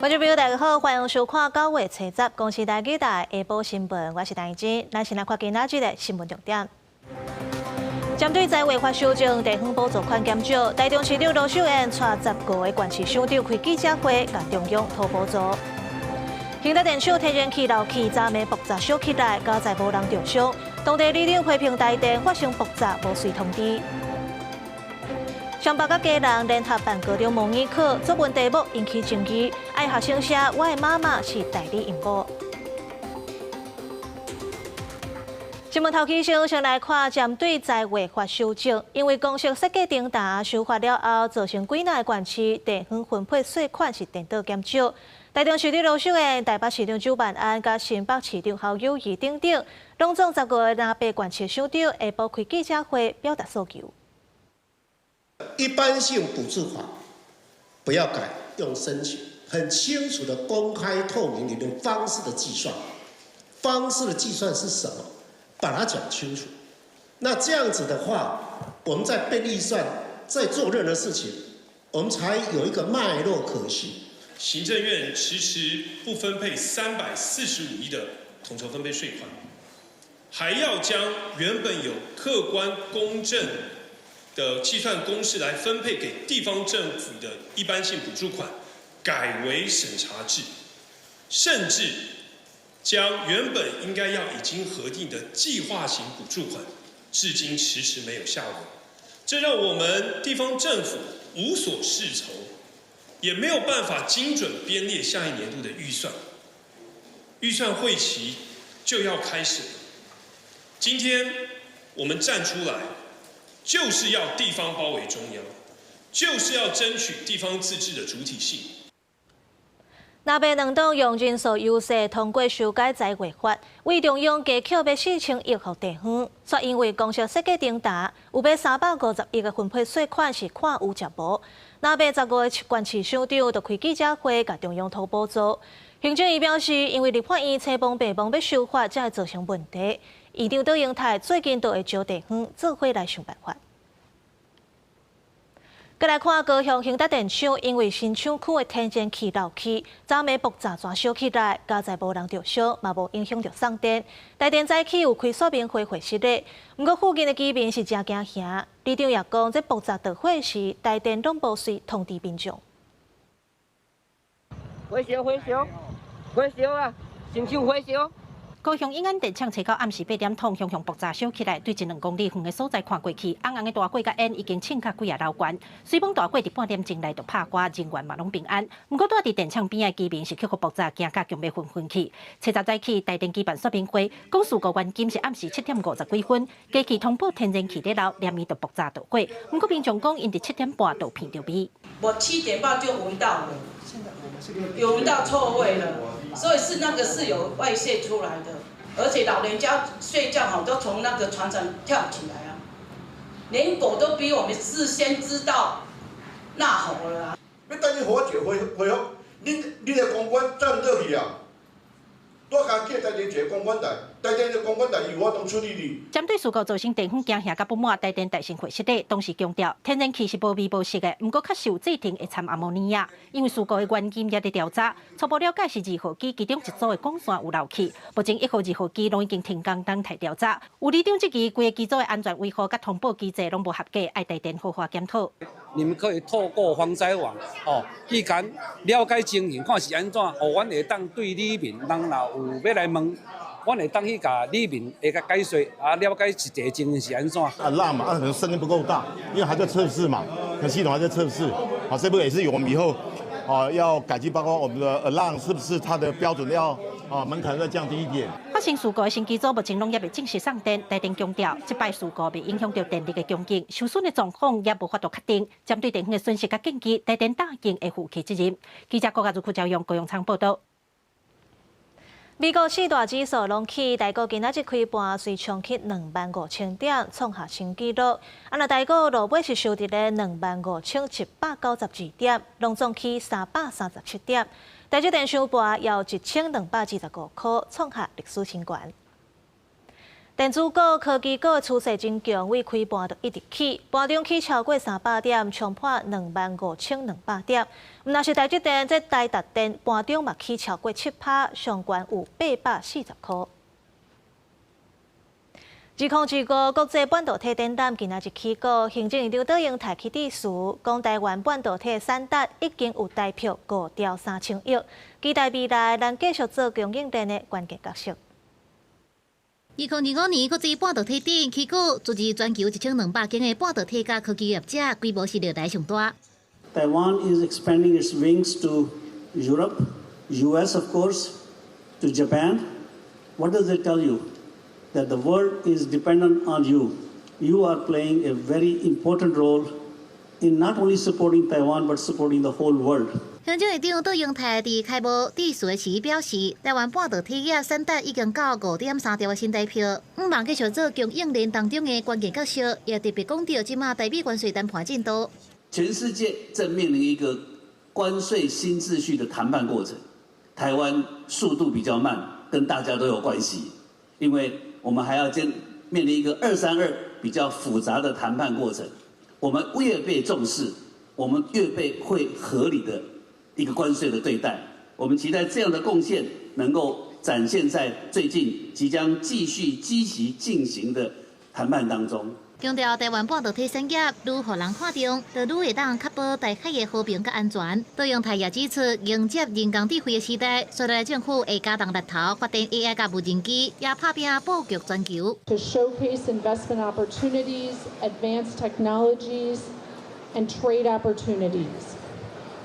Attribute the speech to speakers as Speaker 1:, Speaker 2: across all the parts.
Speaker 1: 观众朋友，大家好，欢迎收看9月7日公视台记台下晡新闻，我是陈怡珍。咱先来看今仔日的新闻重点。针对在违法收证地方补助款减少，台中市长罗秀燕带10个县市首长开记者会，甲中央讨补助。恒大电厂天然气漏气昨暝爆炸烧起来，加在无人重伤。当地里长批评台电发生爆炸无随通知。上北甲家人联合办高中模拟考，作文题目引起争议。爱学生说：“我的妈妈是代理孕母。”新闻头起先来看，针对在违法收证，因为公司设计重大修法了后，造成几内县市地方分配税款是颠倒减少。台中市长罗秀燕、台北市长周万安、甲新北市长侯友宜等等，拢总10个南北县市首长下晡开记者会，表达诉求。
Speaker 2: 一般性补助款不要改，用申请，很清楚的公开透明的用方式的计算，方式的计算是什么？把它讲清楚。那这样子的话，我们在编预算，在做任何事情，我们才有一个脉络可循。
Speaker 3: 行政院迟不分配345亿的统筹分配税款，还要将原本有客观公正的计算公式来分配给地方政府的一般性补助款，改为审查制，甚至将原本应该要已经核定的计划型补助款，至今迟没有下文。这让我们地方政府无所适从，也没有办法精准编列下一年度的预算。预算会期就要开始了，今天我们站出来，就是要地方包围中央，就是要争取地方自治的主体性。
Speaker 1: 南北两党用人数优势通过修改在违法，为中央加扣要4000亿给地方，却因为公司设计重大，有要350亿的分配税款是看有食无。南北10个县市首长就开记者会，甲中央讨补助。行政院表示，因为立法院青帮白帮要修法，才会造成问题。院长杜英泰最近都会招地方做伙来想办法。再来看高雄恒大电厂，因为新厂区的天然气漏气，昨暝爆炸全烧起来，加在无人着伤，嘛无影响到送电。台电早起有开说明会会室的，不过附近的居民是真惊吓。里长也讲，这爆炸导火时，台电拢无随通知民众。
Speaker 4: 火烧啊！新厂火烧。
Speaker 5: 高雄永安电厂找到暗时8点钟，熊熊爆炸烧起来，对1、2公里远的所在看过去，红红的大火甲烟已经呛甲几楼悬。水崩大火伫半点钟内就拍挂，人员嘛拢平安。不过住伫电厂边的居民是克服爆炸，惊甲强要昏去。7早起，台电举办说明会，讲事故原因是暗时7点50几分，机器通报天然气在漏，连伊就爆炸导火。不过民众讲，因伫7点半就闻到味。
Speaker 6: 我7点半就闻到了，有闻到臭味了。所以是有外泄出来的，而且老人家睡觉好都从那个床上跳起来啊，连狗都比我们事先知道呐吼了啊！
Speaker 7: 要等你火警恢复，你的公关站倒去啊！我家叫台电一个公关台，台电的公关台由我当处理哩。
Speaker 5: 针对事故造成地方惊吓甲不满，台电大型会室内当时强调，天然气是无味无色的，不过确实有制定会掺阿摩尼亚。因为事故的原因也在调查，初步了解是2号机其中一组的管线有漏气，目前1号、2号机拢已经停工等待调查。有里长质疑，规个机组的安全维护甲通报机制拢无合格，爱台电好好检讨。
Speaker 8: 你们可以透过防灾网去敢了解情形，看是安怎，互阮会当对里面人若有要来问，阮会当去甲里面会甲解说，了解实际情形是安怎。
Speaker 9: 浪嘛，可能声音不够大，因为还在测试嘛，系统还在测试。这部也是我们以后要改进，包括我们的浪是不是它的标准要门槛再降低一点。
Speaker 5: 发生事故的新机组目前拢也未正式送电，台电强调，这摆事故未影响到电力的供应，受损的状况也无法度确定。针对电方的损失甲建议，台电答应会负起责任。记者郭家如库朝阳高雄仓报道。
Speaker 1: 美国4大指数拢起，台股今仔日开盘随冲去25000点，创下新纪录。那台股落尾是收伫咧25192点，拢总起337点。台积电收盘要1225块，创下历史新高。电子股、科技股的趋势真强，未开盘就一直起，盘中起超过300点，冲破25200点。若是台积电、这台达电盘中嘛起超过7%，上悬有840块。2025国际半导体展览今仔日起过，行政院长德英提起致辞，讲台湾半导体产值已经有大票5兆3000亿，期待未来能继续做供应链的关键角色。
Speaker 10: 2025年国际半导体展起过，注入全球1200间的半导体甲科技业者，规模是历来上大。
Speaker 11: Taiwan is expanding its wings to Europe, US of course, to Japan. What does it tell you? That the world is dependent on you. You are playing a very important role in not only supporting Taiwan but supporting the whole world.
Speaker 10: 行政院长杜英泰伫开幕致辞时表示，台湾半导体业产值已经到5.3兆的新台票，望继续做供应链当中的关键角色，也特别讲到即马台美关税谈判进度。
Speaker 11: 全世界正面临一个关税新秩序的谈判过程，台湾速度比较慢，跟大家都有关系，因为我们还要面临一个232比较复杂的谈判过程。我们越被重视，我们越被会合理的一个关税的对待。我们期待这样的贡献能够展现在最近即将继续积极进行的谈判当中。
Speaker 10: 强调台湾半导体产业愈互人看重，就愈会当确保台海的和平甲安全。杜英泰也指出，迎接人工智慧的时代，所在政府会加重力头发展 AI 甲无人机，也打拼布局全球。
Speaker 12: To showcase investment opportunities, advanced technologies, and trade opportunities.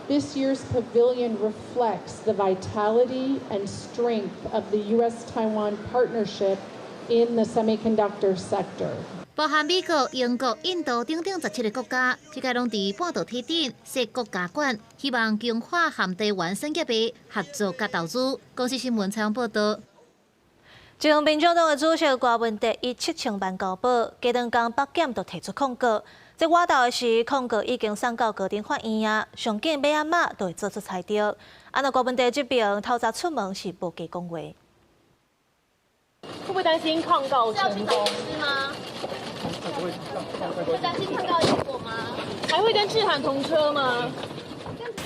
Speaker 12: This year's pavilion reflects the vitality and strength of the U.S.-Taiwan partnership in the semiconductor sector.
Speaker 10: 包含美国、英国、印度等等17个国家，这个拢伫半导体展设国家馆，希望强化和台湾产业的合作甲投资。公司新闻采访报道。
Speaker 1: 前民众党的主席郭文德以7000万交保，加两天北检就提出控告。这我到的是控告已经送到高等法院啊，上紧要暗仔就会做出裁定。按照郭文德这边透早出门是无假讲话。
Speaker 13: 会不会担心抗告成功？吗？会担心抗告结果吗？还会跟志涵同车吗？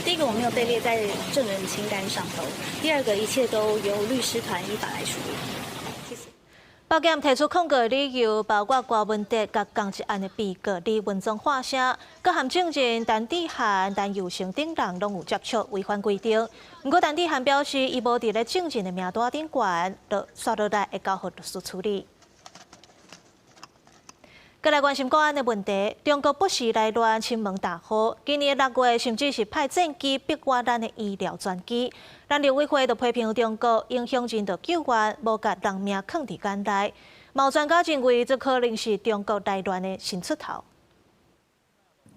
Speaker 14: 第一个，我没有被列在证人清单上头；第二个，一切都由律师团依法来处理。谢谢。
Speaker 1: 北检提出控告的理由包括郭文德甲同一案的被告李文忠画声，各含证人陈志涵、陈佑成等人拢有接触，违反规定。不过陈志涵表示，伊无伫咧证人的名单顶悬，就刷落来会交予律师处理。再来关心国安的问题，中国不时来乱亲门大户，今年6月甚至是派战机逼我咱的医疗专机。咱陆委会就批评中国影响人道救援，无甲人命放伫眼内。有专家认为，这可能是中国来乱的新出头。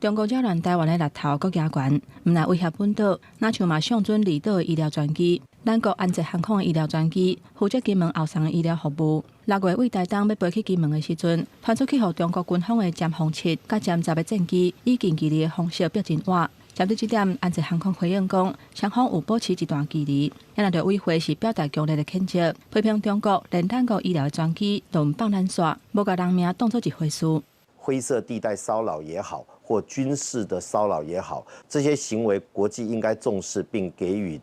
Speaker 15: 中国扰乱台湾的力头搁加悬，毋但威胁本岛，那像嘛上准离岛的医疗专机。咱国安捷航空的医疗专机负责金门后送的医疗服务。6月为台东要飞去金门的时阵，传出去互中国军方的歼轰7甲歼10的战机以近距离的方式逼真晚。针对这点，安捷航空回应讲，双方有保持一段距离。也若委会是表达强烈的谴责，批评中国连咱国医疗的专机都唔放咱煞，无甲人命当作一回事。
Speaker 16: 灰色地带骚扰也好，或军事的骚扰也好，这些行为国际应该重视并给予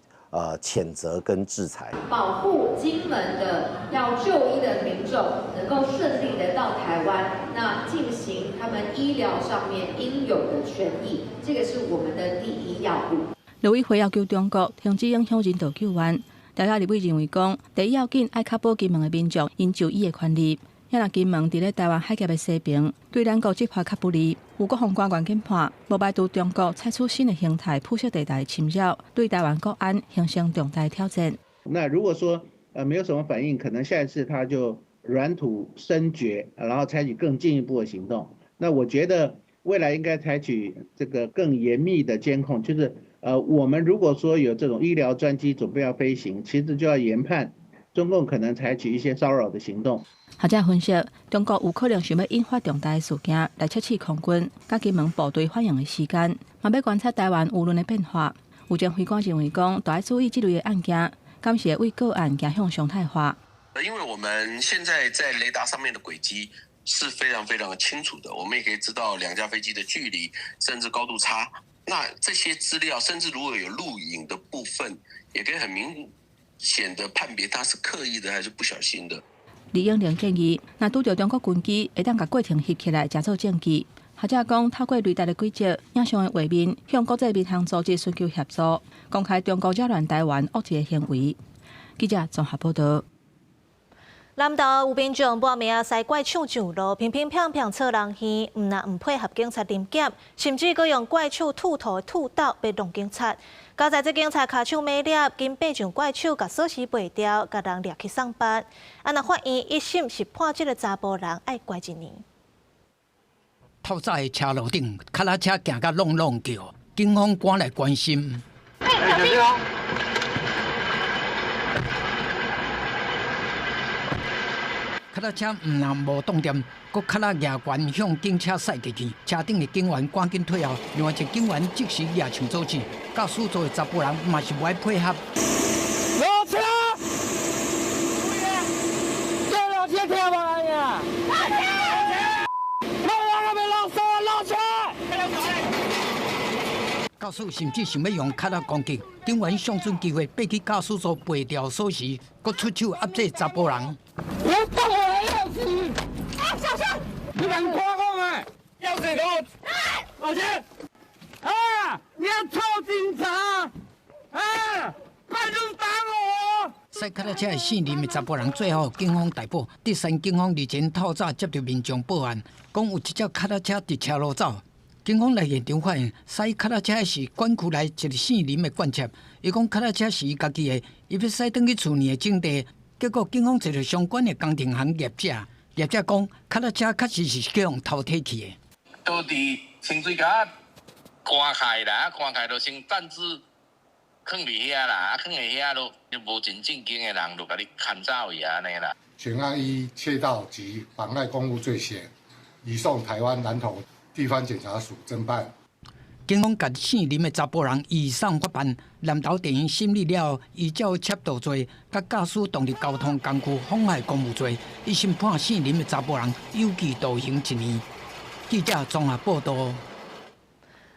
Speaker 16: 谴责跟制裁，
Speaker 17: 保护金门的要就医的民众能够顺利的到台湾，那进行他们医疗上面应有的权益，这个是我们的第一要务。
Speaker 15: 陆委会要求中国停止影响人道救援，大家立委认为讲，第一要紧爱确保金门的民众因就医的权利。也若金门伫咧台湾海峡的西边，对咱国执法较不利。有国防官员研判，无排除中国采取新的形态铺设地带的侵扰，对台湾国安形成重大挑战。
Speaker 18: 那如果说没有什么反应，可能下一次他就软土深掘，然后采取更进一步的行动。那我觉得未来应该采取这个更严密的监控，就是我们如果说有这种医疗专机准备要飞行，其实就要研判中共可能采取一些骚扰的行动。
Speaker 15: 学者分析，中国有可能想要引发重大的事件来测试空军甲金门部队反应的时间，嘛要观察台湾舆论的变化。有前飞官认为讲，大要注意这类的案件，敢是会为个案走向常态化。
Speaker 19: 因为我们现在在雷达上面的轨迹是非常非常的清楚的，我们也可以知道两架飞机的距离，甚至高度差。那这些资料，甚至如果有录影的部分，也可以很明显的判别它是刻意的还是不小心的。
Speaker 15: 李英玲建议，若拄到中国军机，会当甲过程翕起来，加做证据。学者讲，透过雷达的轨迹、影像的画面，向国际民航组织寻求协助，公开中国扰乱台湾恶意的行为。记者综合报道。
Speaker 1: 南投有民众半暝使怪手上路，偏偏错人耳，唔配合警察临检，甚至佫用怪手吐头吐刀要弄警察。加在这警察骹手没抓，经爬上怪手，甲锁匙背掉，甲人掠去上班。若法院一审是判这个查甫人爱关1年。
Speaker 20: 透早的车路顶，脚踏车行甲弄叫，警方赶来关心。脚踏车唔但无动点，佫脚踏牙悬向警车驶过去，车顶的警员赶紧退后，另外一个警员即时举枪阻止，驾驶座的查甫人嘛是无爱配合。
Speaker 4: 落车！这老车跳过来呀！落车！落车！
Speaker 20: 驾驶甚至想要用脚踏攻击，警员上准机会爬去驾驶座背掉锁匙，佫出手压制查甫人。
Speaker 4: 我动我的钥匙！啊，小心！你敢夸我哎？钥匙给我！老钱！啊！你要臭警察！啊！快点打我！
Speaker 20: 驶脚踏车的姓林的查甫人最后警方逮捕。第三，警方日前透早接到民众报案，讲有一只脚踏车伫车路走。警方来现场发现，驶脚踏车的是管区内一个姓林的惯窃。伊讲脚踏车是伊家己的，伊要驶转去厝里的种地。结果警方找到相关的工程行业者，业者讲脚踏车确实是叫用偷摕去的。
Speaker 21: 倒伫清水甲刮开啦，刮开就先暂时放伫遐啦，放伫遐就无真正经的人就甲你牵走去安尼啦。
Speaker 22: 全案依窃盗及妨碍公务罪嫌，移送台湾南投地方检察署侦办。
Speaker 20: 警方甲姓林的查甫人移送法办，南投地院审理了后，依照窃盗罪、甲驾驶动力交通工具妨害公务罪，一审判姓林的查甫人有期徒刑1年。记者综合报道。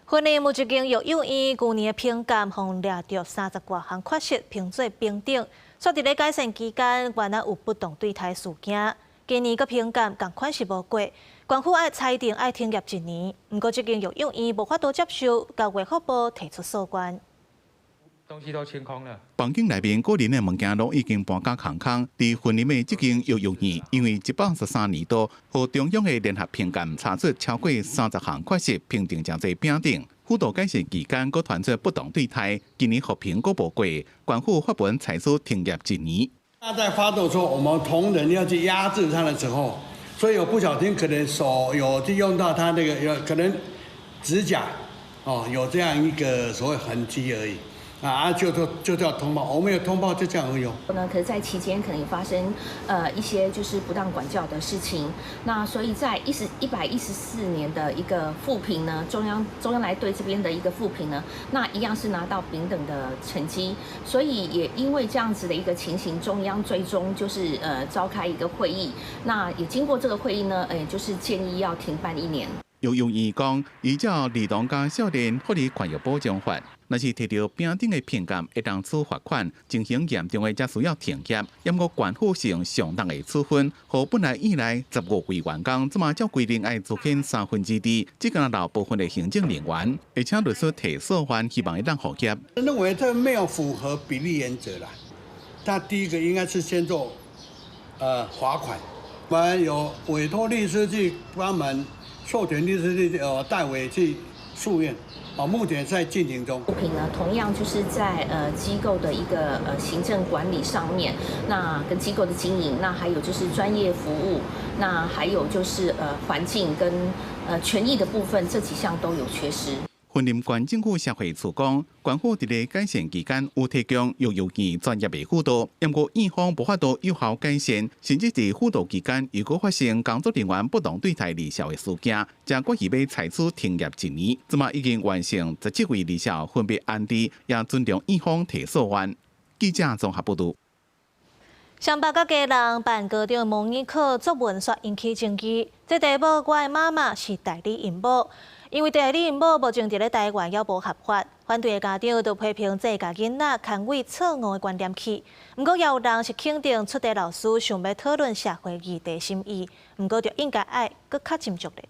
Speaker 1: 婚姻有一间育幼院，去年的评鉴共掠到30多项缺失，评做平等。说伫咧改善期间，原来有不当对待事件。今年个评鉴同款是无过，官府裁定要停业1年。不过，这间育幼院无法度接受，甲卫福部提出诉愿。
Speaker 23: 东西都清空了。
Speaker 24: 房间内面个人的物件都已经搬到空空。伫婚姻的这间育幼院，因为113年度和中央的联合评鉴查出超过30项缺失，评定真侪评定。辅导改善期间，佫传出不当对待，今年合评佫无过，官府发文采取停业1年。
Speaker 25: 他在发动说我们同仁要去压制他的时候，所以有不小心可能手有去用到他那个有可能指甲有这样一个所谓痕迹而已。就要通报，我们有通报就这样而已。
Speaker 26: 可是在期间可能也发生一些就是不当管教的事情，那所以在114年的一个复评呢，中央来对这边的一个复评呢，那一样是拿到平等的成绩，所以也因为这样子的一个情形，中央最终就是召开一个会议，那也经过这个会议呢，就是建议要停办1年。
Speaker 24: 育幼院讲，依照儿童加少年福利权益保障法，若是摕到评定的评鉴，会当处罚款；情形严重的，才需要停业。因过官府是用上当的处分，和本来以来15位员工，即马照规定要资遣2/3，只敢留部分的行政人员，而且律师提诉愿，希望会当和解。
Speaker 25: 认为这没有符合比例原则啦。那第一个应该是先做罚款，我们有委托律师去帮忙。授权律师去代为去诉愿，目前在进行中。
Speaker 26: 复评呢，同样就是在机构的一个行政管理上面，那跟机构的经营，那还有就是专业服务，那还有就是环境跟权益的部分，这几项都有缺失。
Speaker 24: 婚姻关政府社会处讲，官府伫咧改善期间有提供育幼院专业的辅导，不过院方无法度有效改善，甚至在辅导期间如果发生工作人员不当对待离校的事件，则决议要采取停业1年。即马已经完成17位离校分别安置，也尊重院方提诉愿。记者综合报道。
Speaker 1: 上北角家人办高中模拟考作文煞引起争议。这题目我的妈妈是代理孕母，因为代理孕母目前伫咧台湾也无合法，反对的家长就批评这家囡仔牵为错误的观念去。不过也有人是肯定出题老师想要讨论社会议题心意，不过就应该爱搁较斟酌咧。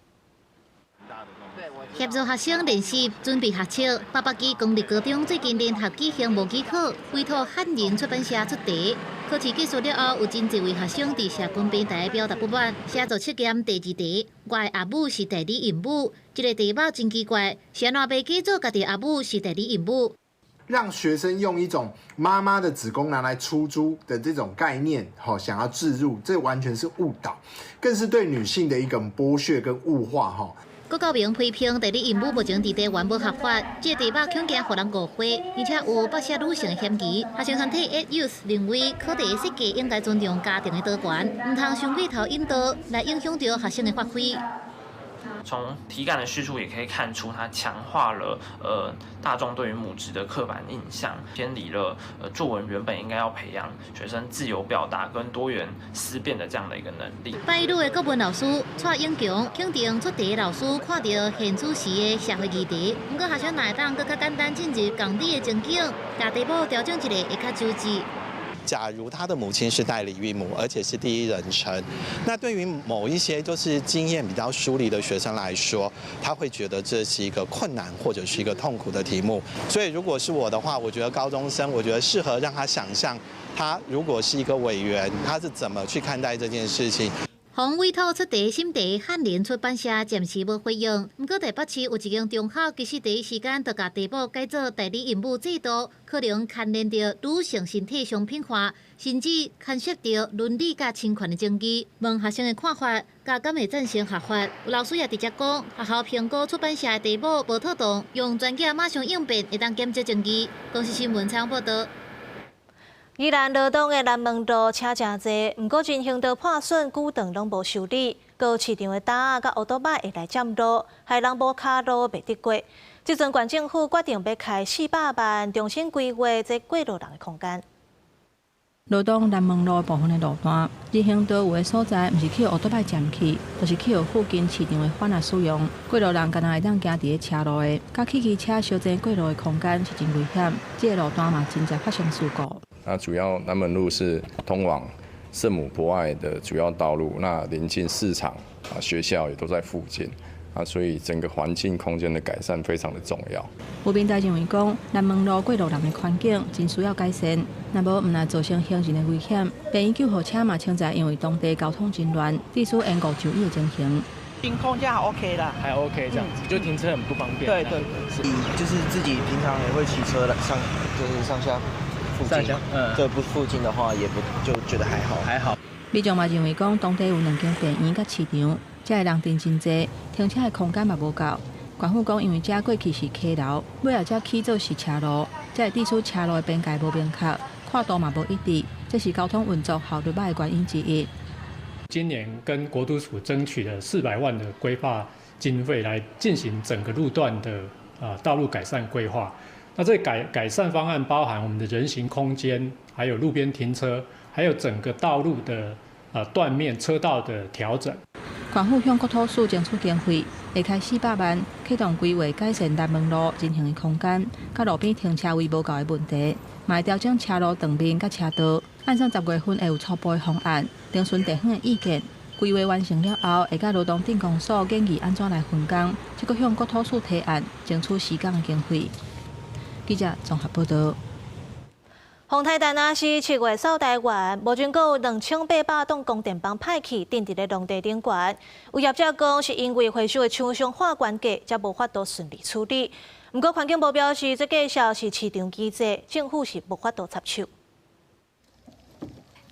Speaker 10: 协助学生练习准备学测，八百基公立高中最近联合举行模拟考，委托汉人出版社出题。考试结束了后，有真侪位学生伫社群平台表达不满，写作测验第2题。我的阿母是代理孕母，这个题目真奇怪，谁哪袂记做家己阿母是代理孕母？
Speaker 2: 让学生用一种妈妈的子宫拿来出租的这种概念，想要置入，这完全是误导，更是对女性的一种剥削跟物化
Speaker 10: 郭高明批评代理孕母目前伫台湾无合法，这题目恐惊互人误会，而且有剥削女性的嫌疑。学生团体 AYouth 认为考题的设计应该尊重家庭的多元，唔通伤过头引导来影响到学生的发挥。
Speaker 3: 从题干的叙述也可以看出，它强化了大众对于母职的刻板印象，偏离了作文原本应该要培养学生自由表达跟多元思辨的这样的一个能力。拜
Speaker 10: 鲁的国文老师蔡英强肯定出题的老师看到现此时的社会议题，不过学生哪会当更较简单进入共理的情景，把题目调整一下会较周至。
Speaker 6: 假如他的母亲是代理孕母，而且是第一人称，那对于某一些就是经验比较疏离的学生来说，他会觉得这是一个困难或者是一个痛苦的题目。所以如果是我的话，我觉得高中生，我觉得适合让他想象，他如果是一个委员，他是怎么去看待这件事情。
Speaker 10: 从委托出题审题汉联出版社暂时无回应，不过台北市有一间中学，其实第一时间就把题目改做代理孕母制度，可能牵连到女性身体商品化，甚至牵涉到伦理甲侵权的争议。问学生的看法，甲敢会赞成合法？有老师也直接讲，学校评估出版社的题目无妥当，用专家马上应变，会当减少争议。公司新闻采访报道。
Speaker 1: 宜兰罗东的南门路车真多，不过进行道破损，久长拢无修理，搁市场的担仔甲乌多摆会来占路，害人无卡路袂得过。即阵县政府决定要开400万，重新规划这过路人的空间。
Speaker 15: 罗东南门路部分的路段，人行道有的所在，毋是去乌多摆占去，就是去附近市场的贩仔使用。过路人敢若会当行伫咧车路的，甲汽机车小占过路的空间是真危险。这个路段嘛，真侪发生事故。
Speaker 7: 那主要南门路是通往圣母博爱的主要道路，那临近市场学校也都在附近。 所以整个环境空间的改善非常的重要。
Speaker 15: 有民代认为讲，南门路过路人的环境真需要改善，若无毋但造成行人的危险，便衣救护车嘛，现在因为当地交通真乱，地处延误就医的情形。
Speaker 8: 停空间还 OK 啦，
Speaker 23: 还 OK 这样子，就停车很不方便。
Speaker 8: 对对，
Speaker 9: 就是自己平常也会骑车上，就是上下附近。这不附近的话，也不就觉得还好。
Speaker 23: 还好。
Speaker 15: 民众嘛认为讲，当地有2间便医甲市场。 遮个人真真济，停车的空间嘛无够。县府讲，因为遮过去是溪流，尾后才起做是车路，遮个地处车路的边界无明确，跨度嘛无一致，这是交通运作效率歹的原因之一。
Speaker 23: 今年跟国土署争取了400万的规划经费来进行整个路段的道路改善规划。那这改善方案包含我们的人行空间，还有路边停车，还有整个道路的断面车道的调整。
Speaker 15: 县府向国土署争取经费，会开400万，启动规划改善南门路人行的空间，甲路边停车位无够的问题，嘛会调整车路断面甲车道。按上10月份会有初步的方案，征询地方的意见。规划完成了后，会甲罗东镇公所建议安怎来分工，再搁向国土署提案，争取时间的经费。记者综合报道。
Speaker 1: 丰台丹那是7月扫台湾，目前阁有2800栋供电棒歹去钉伫咧农地顶悬。有业者讲是因为回收的厂商化关价，才无法度顺利处理。不过环境部表示，这介绍是市场机制，政府是无法度插手。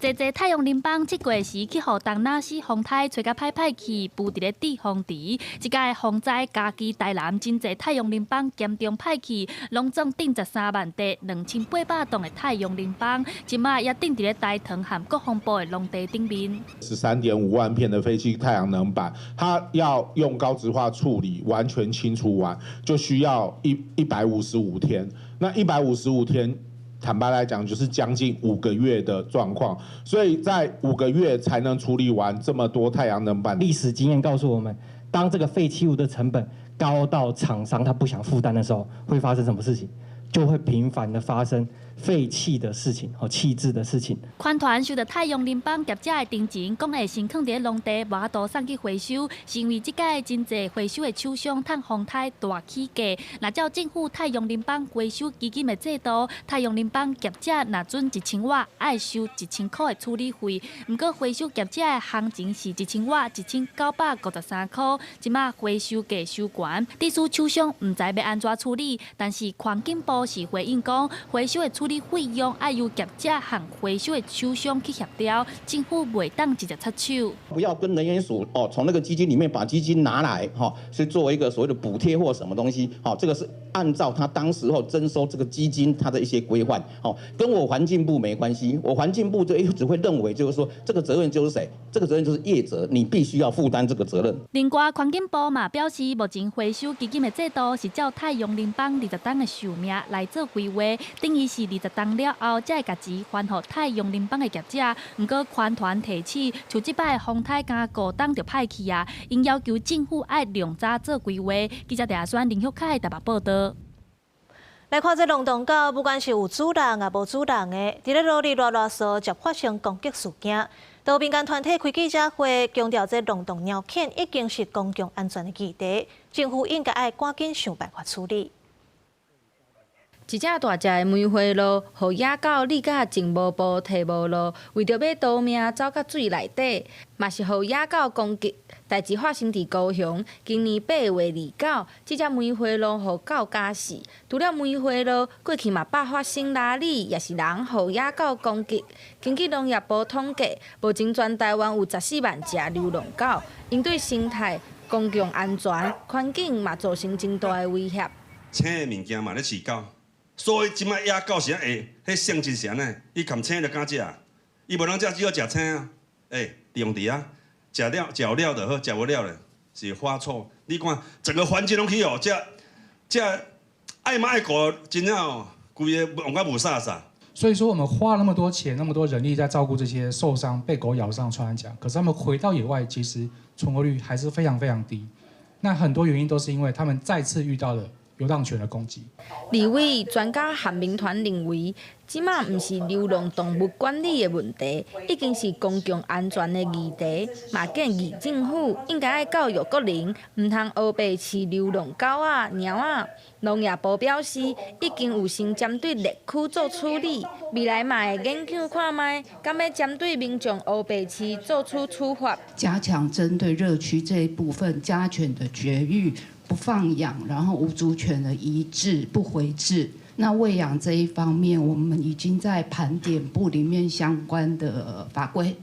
Speaker 27: 这太阳能板7月时去互东那市风台吹甲歹去，布伫咧地风池。即届风灾家己台南真侪太阳能板严重歹去，拢总顶13万块，2800栋的太阳能板，即卖也顶伫咧台糖和国防部的农地顶面。
Speaker 28: 13.5万片的废弃太阳能板，它要用高质化处理，完全清除完，就需要155天。那155天。坦白来讲，就是将近5个月的状况，所以在5个月才能处理完这么多太阳能板。
Speaker 5: 历史经验告诉我们，当这个废弃物的成本高到厂商他不想负担的时候，会发生什么事情？就会频繁的发生废弃的事情和弃置的事情。
Speaker 27: 款团受到太阳能板业者的定情，讲会先放伫农地无度送去回收，是因为即届真侪回收的厂商趁风台大起价。若照政府太阳能板回收基金的制度，太阳能板业者若准1000瓦，爱收1000块的处理费。不过回收业者的行情是1000瓦1953块，即马回收价收悬，地主厂商唔知要安怎处理，但是环境部是回应讲，回收的处理费用要由业者和回收的厂商去协调，政府袂当直接插手。
Speaker 11: 不要跟能源署从那个基金里面把基金拿来去做一个所谓的补贴或什么东西，这个是按照他当时候征收这个基金它的一些规范，跟我环境部没关系，我环境部只会认为就是说这个责任就是谁，这个责任就是业者，你必须要负担这个责任。
Speaker 27: 另外，环境部嘛表示，目前回收基金的制度是照太阳能板20档的寿命来做规划，等于是20档了后，才会把钱还给太阳能板的业者。不过，款团提起，像即摆风台加5档就歹去啊，因要求政府爱量早做规划。记者陈选林旭凯台北报道。
Speaker 1: 来看这龙洞岛，不管是有主人也无主人的，伫咧罗里热梭就发生攻击事件。多民间团体开记者会，强调这龙洞鸟犬已经是公共安全的议题，政府应该爱赶紧想办法处理。
Speaker 15: 一只大只的梅花鹿，互野狗立甲前无步退无路，为着要逃命走到水内底，嘛是互野狗攻击。代志发生伫高雄，今年8月29，这只梅花鹿互狗咬死。除了梅花鹿，过去嘛爆发生拉里，也是人互野狗攻击。根据农业部统计，目前全台湾有14万只流浪狗，因对生态、公共安全、环境嘛造成真大的威胁。
Speaker 12: 青的物件嘛咧饲狗。所以即摆野狗是会，迄性质是安尼，伊含青就敢食，伊无通食只好食青啊。用伫啊，食了就好，食无了咧是发臭。你看整个环境拢去哦，这爱猫爱狗，真正哦，规个往甲无啥啥。
Speaker 13: 所以说，我们花那么多钱、那么多人力在照顾这些受伤、被狗咬伤的穿山甲，可是他们回到野外，其实存活率还是非常非常低。那很多原因都是因为他们再次遇到了流浪犬的攻击。
Speaker 15: 立委专家韩明团认为，即马毋是流浪动物管理的问题，已经是公共安全的议题。嘛建议政府应该爱教育国民，毋通黑白饲流浪狗仔、猫仔。农业部表示，已经有先针对猎区做处理，未来嘛会研究看卖，敢要针对民众黑白饲做出处罚。
Speaker 14: 加强针对热区这一部分家犬的绝育。不放养，然后无主犬的移置、不回置。那喂养这一方面，我们已经在盘点部里面相关的法规。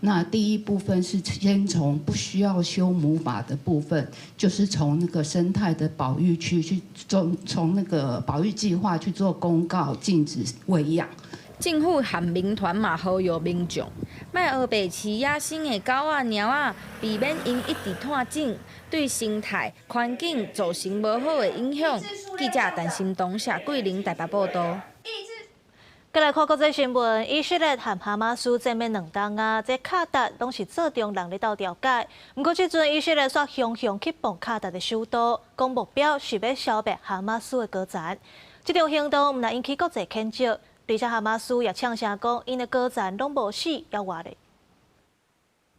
Speaker 14: 那第一部分是先从不需要修母法的部分，就是从那个生态的保育区去从那个保育计划去做公告，禁止喂养。
Speaker 15: 政府和民团嘛呼吁民众，莫黑白饲野生的狗仔、猫仔，避免因一直探井，对生态环境造成无好的影响。记者陈心东、谢桂玲台北报道。
Speaker 1: 再来看国际新闻，以色列和哈马斯正面2天啊，这卡达拢是做中人咧斗调解。不过，这阵以色列煞雄雄去bomb卡达的首都，讲目标是要消灭哈马斯的歌战。这种行动毋但引起国际谴责。而且哈马斯也呛声讲，因的歌战拢无死，要活咧。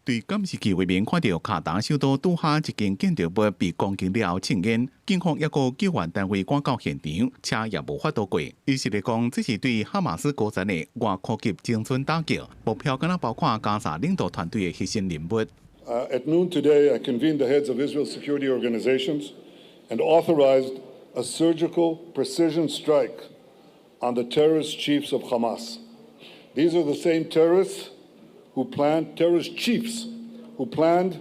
Speaker 24: 对监视器画面看到卡达首都拄下一间建筑物被攻击了后，庆烟，警方也个救援单位赶到现场，且也无法度过。以色列讲，这是对哈马斯歌战的外科级精准打击，目标敢若包括加沙领导团队的核心人物。
Speaker 16: At noon today, I convened the heads of Israel's security organizations and authorized a surgical precision strike on the terrorist chiefs of Hamas. These are the same terrorist chiefs who planned,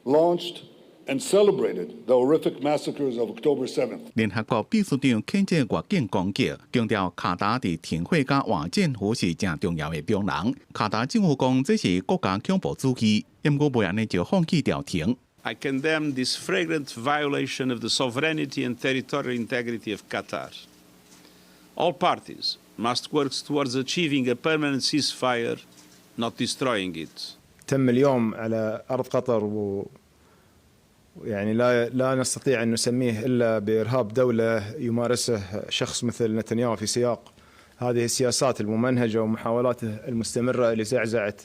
Speaker 16: launched, and celebrated the horrific massacres of October 7th.
Speaker 24: 联合国秘书长谴责外境攻击，强调卡达伫停火甲换政府是正重要的中人。卡达政府讲这是国家恐怖主义，因过袂安尼就放弃调停。
Speaker 17: I condemn this flagrant violation of the sovereignty and territorial integrity of Qatar. All parties must work towards achieving a permanent ceasefire, not destroying it.
Speaker 4: تم اليوم على أرض قطر يعني لا نستطيع أن نسميه إلا بإرهاب دولة يمارسه شخص مثل نتنياهو في سياق هذه السياسات الممنهجة ومحاولاته المستمرة لزعزعة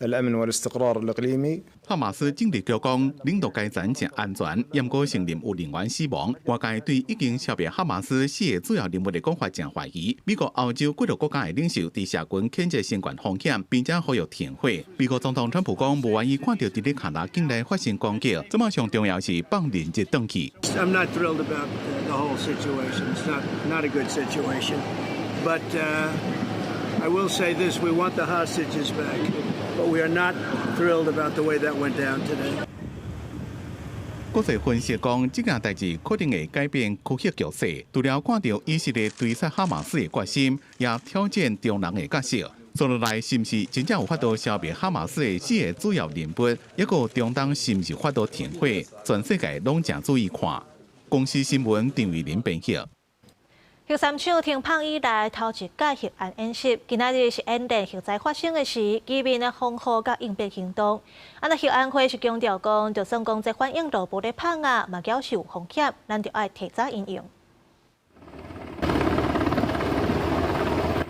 Speaker 4: الأمن والاستقرار الإقليمي。
Speaker 24: 哈马斯政治局讲，领导该战正安全，严格承认有人员死亡。外界对已经消灭哈马斯4个主要人物的讲法正怀疑。美国、欧洲几个国家的领袖伫社群谴责新冠风险，并且呼吁停火。美国总统川普讲，无愿意看到伫咧卡达境内发生攻击。这马上重要是放人质回去。
Speaker 18: I'm not thrilled about the whole situation. It's not a good situation, but I will say this: we want the hostages back, but we are not thrilled about the way that went down today.
Speaker 24: 国际分析讲，这件代志可能会改变区域局势。除了看到以色列追杀哈马斯的决心，也挑战中人的角色。做落来，是不是真正有法度消灭哈马斯的4个主要人物？一个中东是不是法度停火？全世界拢正注意看。公司新闻张伟林编辑。
Speaker 1: 核三厂停放以来头一届核安演习，今仔日是演练核灾发生的时，机民的防护甲应变行动。那核安会是强调讲，就算讲这反应炉无咧放啊，嘛表示有风险，咱就要提早应用。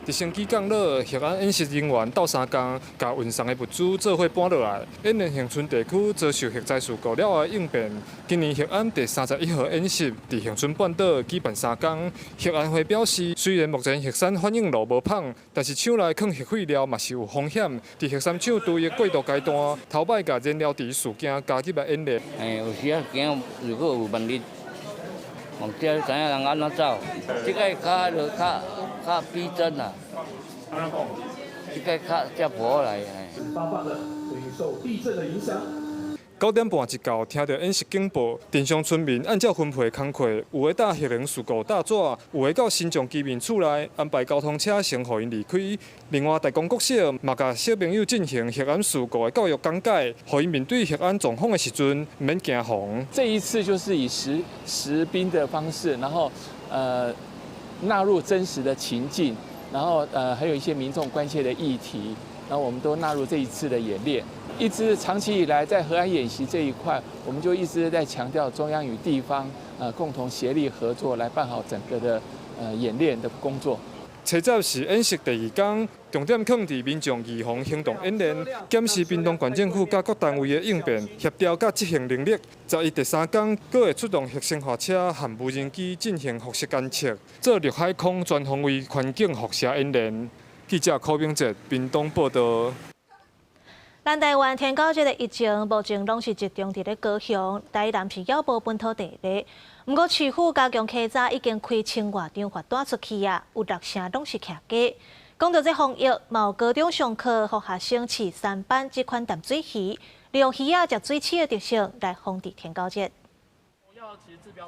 Speaker 19: 直升机降落，核安演习人员斗3工，甲运送的物资做伙搬落来。演练恒春地区遭受核灾事故了后应变，今年核安第31号演习伫恒春半岛举办3工。核安会表示，虽然目前核酸反应炉无放，但是厂内放核废料嘛是有风险。伫核三厂对的过渡阶段，头摆甲燃料池事件加入来演练。
Speaker 20: 有时啊惊，如果有万一，忘记知影人安怎走，即个较逼真啦。即个较无好来。
Speaker 19: 受地震的影响。9点半一到，听到演习警报，镇上村民按照分配工课，有的搭核能事故大纸，有的到新庄居民厝内安排交通车先互因离开。另外，大公国小嘛甲小朋友进行核安事故的教育讲解，互因面对核安状况的时阵，唔免惊慌。
Speaker 21: 这一次就是以实兵的方式，然后纳入真实的情境，然后还有一些民众关切的议题，然后我们都纳入这一次的演练。一直长期以来在核安演习这一块，我们就一直在强调中央与地方共同协力合作，来办好整个的演练的工作。
Speaker 19: 车站是演习第2天，重点放伫民众预防行动演练，检视屏东县政府甲各单位的应变、协调甲执行能力。11第3天，阁会出动核生化车和无人机进行辐射监测，做陆海空全方位环境辐射演练。记者柯明哲，屏东报道。
Speaker 1: 咱台湾天狗节的疫情目前拢是集中伫咧高雄、台南是遥无本土地例。不过市府加强稽查，已经开1000外张罚单出去啊，有6成拢是客家。讲到这防疫，嘛有高中上课互学生饲3班这款淡水鱼，利用鱼仔食水鼠的特性来防治天狗节。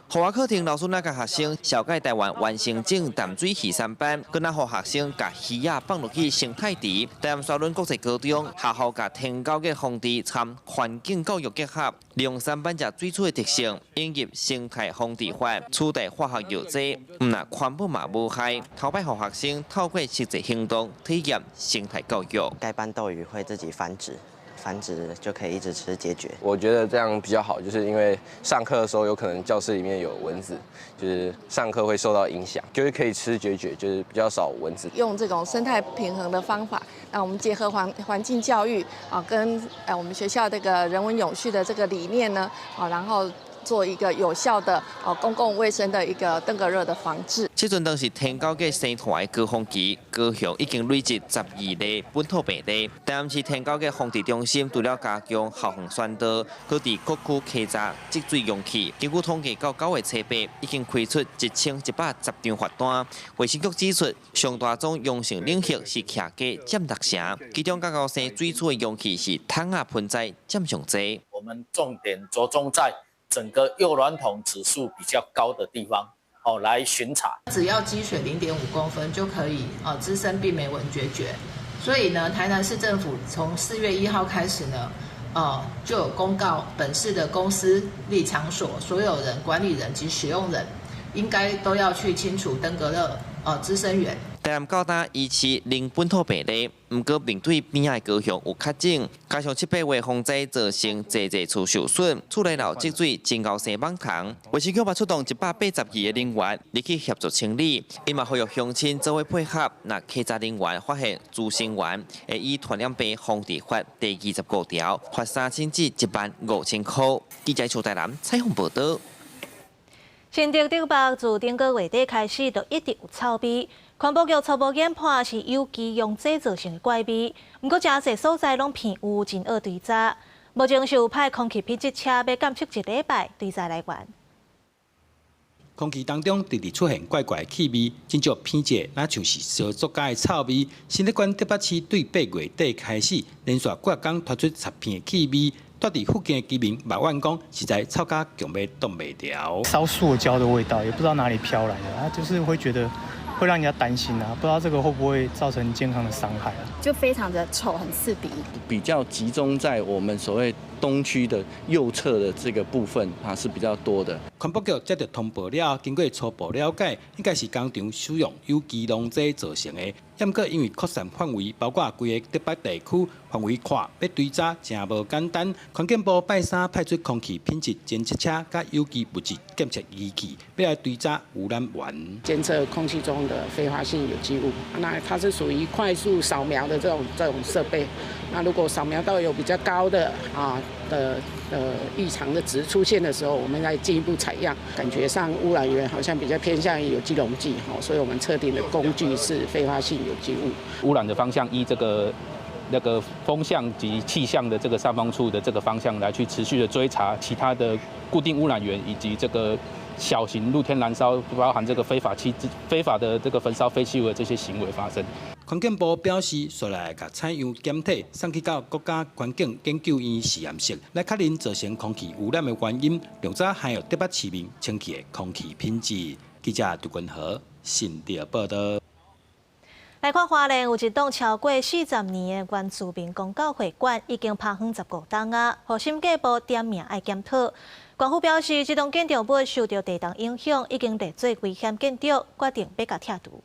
Speaker 22: 互我课程老师那个学生小解台湾完成整淡水鱼3班，佮那互学生甲鱼仔放落去生态池。台湾沙仑国际高中学校甲天狗嘅防治参环境教育结合，利用3班食水鼠的特性，引入生态防治法，取代化学药剂，唔那环保嘛无害。头摆互学生透过实际行动体验生态教育。
Speaker 9: 该班斗鱼会自己繁殖就可以一直吃解决。
Speaker 25: 我觉得这样比较好，就是因为上课的时候有可能教室里面有蚊子，就是上课会受到影响，就是可以吃解决，就是比较少蚊子。
Speaker 26: 用这种生态平衡的方法，那我们结合环境教育跟我们学校这个人文永续的这个理念呢，然后做一个有效的公共卫生的一个登革热的防治。
Speaker 22: 这阵当是天狗嘅生团的高峰期，高雄已经累积12例本土病例。台南市天狗嘅防治中心除了加强校园宣导，佮伫各区稽查积水容器。根据统计，到9月初8，已经开出1110张罚单。卫生局指出，上大宗阳性领域是客家占6成，其中甲高生水处的容器是桶仔盆栽占上多。
Speaker 29: 我们重点着重在整个幼卵桶指数比较高的地方，来巡查。
Speaker 30: 只要积水0.5公分就可以滋生病媒蚊决绝。所以呢，台南市政府从4月1号开始呢，就有公告本市的公司、立场所所有人、管理人及使用人，应该都要去清除登革热滋生源。
Speaker 22: 台南高大依市零本土病例，不过面对边仔高雄有确诊，加上7、8月风灾造成济厝受损，厝内漏积水，真熬生蠓虫。卫生局嘛出动182个人员，立去协助清理。伊嘛呼吁乡亲做伙配合，若稽查人员发现滋生源，会以传染病防治法第25条罚3000至15000块。记者邱台南采访报道。
Speaker 1: 新竹竹北自顶个月底开始，就一直有臭味。环保局初步研判是有机溶剂造成的怪味，不过真侪所在拢偏有真恶堆渣。目前是有派空气品质车要监测1礼拜堆渣来源。
Speaker 2: 空气当中直直出现怪怪的气味，真足偏见，那就是烧作假的臭味。新竹县竹北市对8月底开始，连续9天传出10片的气味。住伫附近的居民埋怨讲，实在臭甲强要冻袂掉。
Speaker 3: 烧塑胶的味道，也不知道哪里飘来的，就是会觉得会让人家担心啊，不知道这个会不会造成健康的伤害啊？
Speaker 5: 就非常的臭，很刺鼻。
Speaker 6: 比较集中在我们所谓东区的右侧的这个部分是比较多的。
Speaker 2: 环保局接到通报了，经过初步了解，应该是工厂使用有机溶剂造成的。不过因为扩散范围包括规个竹北地区，范围看要堆渣真无简单。环境部拜三派出空气品质监测车甲有机物质检测仪器，要来堆渣污染源。
Speaker 7: 监测空气中的非化性有机物，那它是属于快速扫描的这种设备。那如果扫描到有比较高的异常的值出现的时候，我们再进一步采样。感觉上污染源好像比较偏向于有机溶剂，所以我们测定的工具是非化性有机物。
Speaker 8: 污染的方向依那个风向及气象的这个上方处的这个方向来去持续的追查其他的固定污染源以及这个小型露天燃烧，包含这个非法的这个焚烧废弃物的这些行为发生。
Speaker 2: 环境部表示，率来甲采样检体送去到国家环境研究院实验室，来确认造成空气污染的原因，用早还有竹北市民清气的空气品质。记者杜君和新竹报道。
Speaker 1: 来看花莲有一栋超过40年的原住民公告会馆，已经拍远15档啊，互审计部点名爱检讨。官府表示，这栋建筑物受到地动影响，已经列做危险建筑，决定要甲拆除。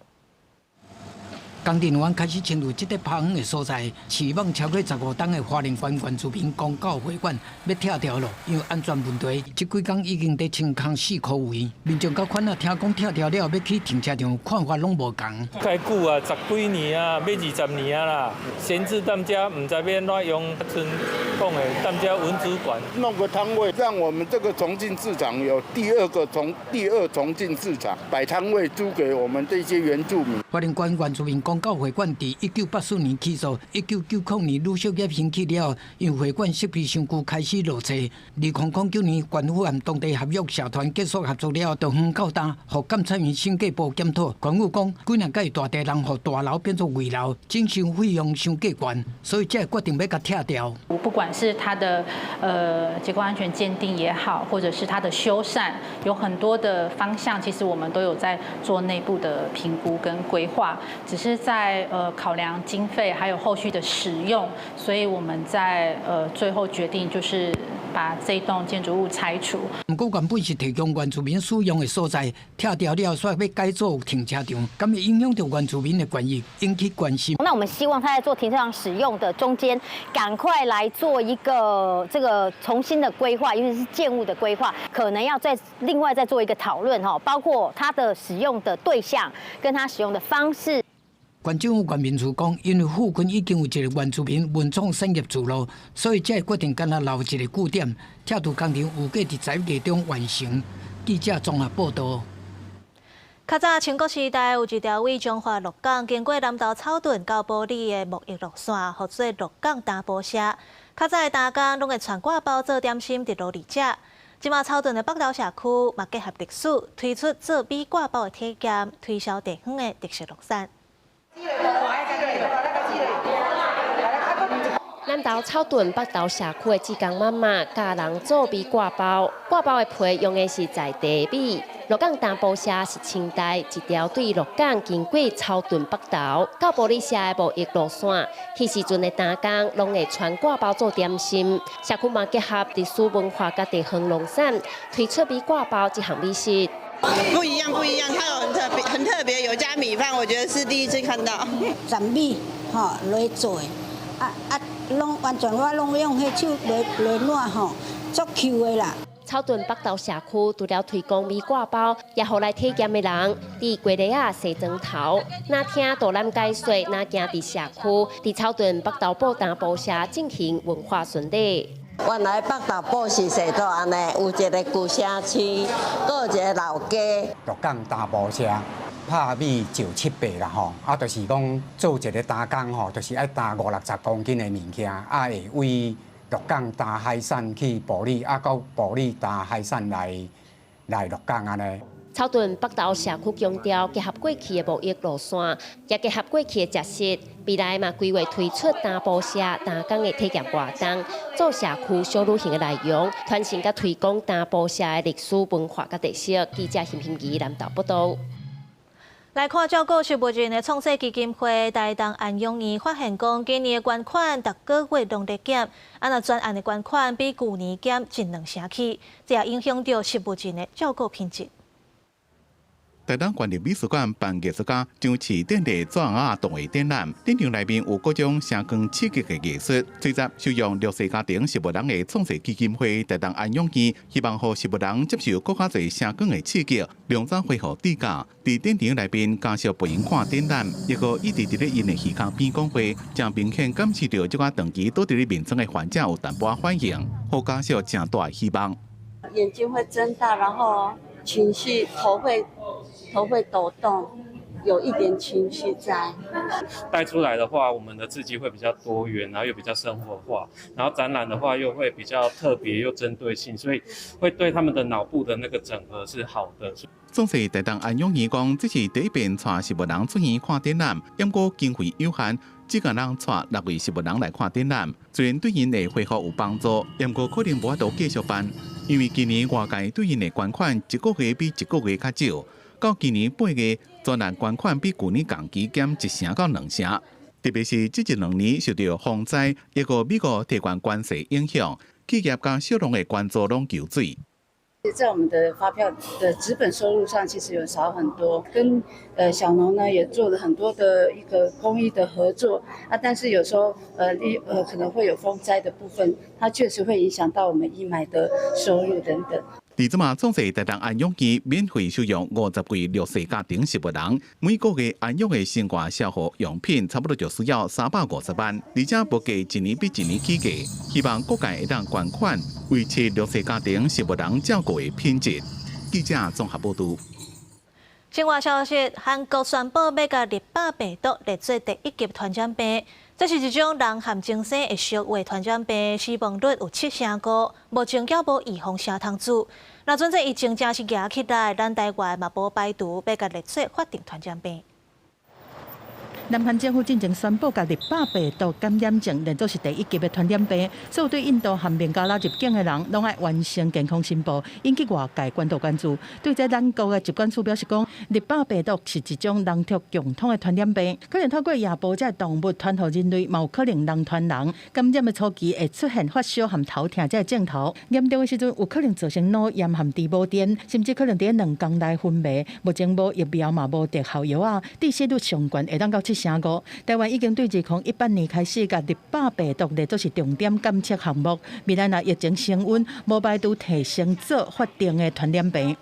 Speaker 10: 工程员开始进入这个拍远的所在，期望超过15档的花莲县原住民公告会馆要拆掉了，因为安全问题，这几天已经在清空4块位。民众甲款啊，听讲拆掉了，要去停车场，看法拢无同。
Speaker 11: 太久啊，10几年啊，要20年啊啦。闲置担遮，唔知要怎用村讲的担遮文主管
Speaker 23: 弄个摊位，让我们这个重庆市场有第二重庆市场，摆摊位租给我们这些原住民。
Speaker 10: 花莲县原住民公告会馆伫1984年起诉，1990年陆续业兴起了，因会馆设备伤旧开始落册。2009年，县府和当地合约社团结束合作了，就远到大，互监察院审计部检讨。县府讲，几年介大地人互大楼变作危楼，整修费用伤过悬，所以才决定要甲拆掉。
Speaker 28: 不管是它的结构安全鉴定也好，或者是它的修缮，有很多的方向，其实我们都有在做内部的评估跟规划，只是在考量经费还有后续的使用，所以我们在最后决定就是把这一栋建筑物拆除。
Speaker 10: 不过原本是提供原住民使用的所在，拆掉了，所以要改做停车场，咁会影响到原住民的权益，引起关心。
Speaker 31: 那我们希望他在做停车场使用的中间，赶快来做一个这个重新的规划，尤其是建物的规划，可能要另外再做一个讨论哈，包括它的使用的对象跟它使用的方式。
Speaker 10: 县政府原民处讲，因为附近已经有一个原住民文创产业聚落，所以才决定干那留一个据点。拆除工程预计伫10月中完成。记者综合报道。
Speaker 1: 较早清国时代有一条为中华鹿港经过南投草屯到埔里的木艺路线，号做鹿港单波社。较早的打工拢会传挂包做点心伫路里食。即马草屯的北投社区嘛结合历史，推出做米挂包的体验，推销地方的特色农产。
Speaker 32: 南投草屯北投社区的志工妈妈教人做米挂包，挂包的皮用的是在地米。鹿港单波社是清代一条对鹿港经过草屯北投到埔里社的木艺路线，迄时阵的打工拢会穿挂包做点心。社区嘛结合历史文化甲地方农产，推出米挂包这项美食。
Speaker 4: 不一样，它有很特别，有加米饭，我觉得是第一次看到。
Speaker 12: 斩米吼来做，拢完全我拢用迄手来烂吼，足 Q 的啦。
Speaker 32: 草屯北投社区除了推广米挂包，也互来体验的人伫鸡日仔洗砖头。那听导览解说，那行伫社区，伫草屯北投布单部社进行文化巡礼。
Speaker 4: 原来北投布是社做安尼，有一个旧城区，搁有一个老街。
Speaker 13: 鹿港大部社拍米就700啦吼，就是讲做一个担工吼，就是爱担50-60公斤的物件，会为鹿港担海产去埔里，到埔里担海产来鹿港安尼。
Speaker 32: 草屯北投社区强调结合过去的贸易路线，也结合过去的食食，未来嘛规划推出单部社单工的体验活动，做社区小旅行的内容，传承甲推广单部社的历史文化甲特色。记者邢平仪南投报道。
Speaker 1: 来看照顾植物人的创世基金会，台东安永院发现讲，今年的捐款逐个月拢在减，那专案的捐款比旧年减1-2成起，这也影响到植物人的照顾品质。
Speaker 14: 台东县立美术馆办艺术家张市典礼纸画动画展览，展场内面有各种声光刺激的艺术。随着收容弱势家庭植物人的创世基金会台东安永院，希望让植物人接受更加侪声光的刺激，量早恢复知觉。伫展场内面加上陪因看展览，一个一直伫咧因的耳孔边讲话，将明显感受到这个长期倒伫咧眠床的患者有淡薄反应，好加上正大的希望。
Speaker 4: 眼睛会睁大，然后情绪头会抖动，有一点情绪在。
Speaker 15: 带出来的话，我们的字迹会比较多元，然后又比较生活化，然后展览的话又会比较特别又针对性，所以会对他们的脑部的那个整合是好的。
Speaker 14: 总是台东安永院讲，这是第一遍带植物人出院看展览，不过经费有限，只敢让带6位植物人来看展览。虽然对因的恢复有帮助，不过可能无法度继续办，因为今年外界对因的捐款一个月比一个月较少。到今年8月，专案捐款比去年同期减1成到2成。特别是这1-2年受到风灾一个美国地缘关系影响，企业甲小农的捐助拢求水。
Speaker 16: 在我们的发票的纸本收入上，其实有少很多。跟小农呢也做了很多的一个公益的合作但是有时候可能会有风灾的部分，它确实会影响到我们义卖的收入等等。
Speaker 14: 而即嘛，总是台东安永院免费收容50位弱势家庭植物人，每个月安永的生活消耗用品差不多就需要350万，而且物价一年比一年起价。希望各界会当捐款，维持弱势家庭植物人照顾的品质。记者综合报道。
Speaker 1: 另外消息，韩国宣布要甲日巴病毒列做第1级传染病。这是一种人含精神会属为传染病，死亡率有7成5，目前还无预防啥通子。若准这疫情真是压起来，咱台湾嘛无排除要甲列做法定传染病。
Speaker 17: 南韩政府进前宣布，甲日巴病毒感染症列作是第1级的传染病，所有对印度和孟加拉入境的人，拢爱完成健康申报，引起外界关注关注。对这咱国的疾管署表示讲，日巴病毒是一种人畜共通的传染病，可能透过野哺这动物传予人类，嘛有可能人传人。感染的初期会出现发烧和头痛这症头，严重的时阵有可能造成脑炎和低部电，甚至可能在2天内昏迷。目前无疫苗嘛无特效药致死率上悬会当到7成5。台湾已经对2018年开始，甲日巴病毒列作是重点监测项目。未来若疫情升温，无排除提升做法定的传染病。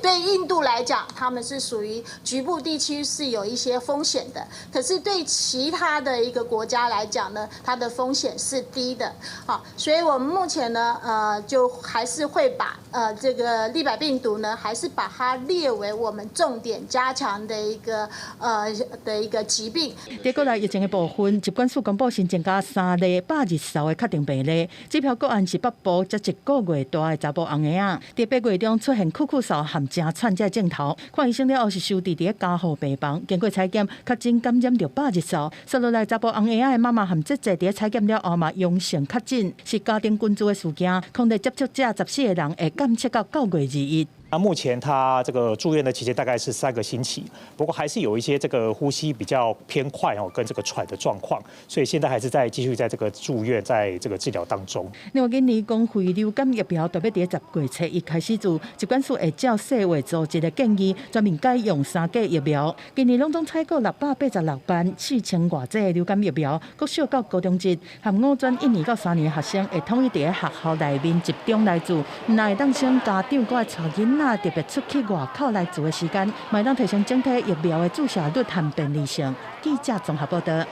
Speaker 18: 对印度来讲，他们是属于局部地区是有一些风险的，可是对其他的一个国家来讲呢，它的风险是低的。好，所以我们目前呢，就还是会把这个立百病毒呢，还是把它列为我们重点加强的一个疾病。
Speaker 17: 在国内疫情的部分，疾管署公布新增加3例8日烧的确定病例，这条个案是北部才1个月大的查甫红婴仔，在8月中出现酷酷嗽和真喘这症头，看医生了后是收治伫加护病房，经过采检确诊感染着8日嗽。接落来查甫红婴仔的妈妈和姐姐伫采检了后嘛阳性确诊，是家庭群聚的事件，控制接触者14个人会监测到9月2日。
Speaker 3: 那目前他这个住院的期间大概是3个星期，不过还是有一些这个呼吸比较偏快跟这个喘的状况，所以现在还是继续在这个住院，在这个治疗当中。
Speaker 17: 另外，今年讲肺流感疫苗特别伫10月初一开始做，疾管署会照世卫做一个建议，专门改用3价疫苗。今年拢总采购686班4000多剂流感疫苗，国小到高中职和5专1年到3年学生会统一伫学校内面集中来做，那会当省家长佮带囡仔特别出去外口来做的时间，嘛会当提升整体疫苗的注射率和便利性。记者综合报道。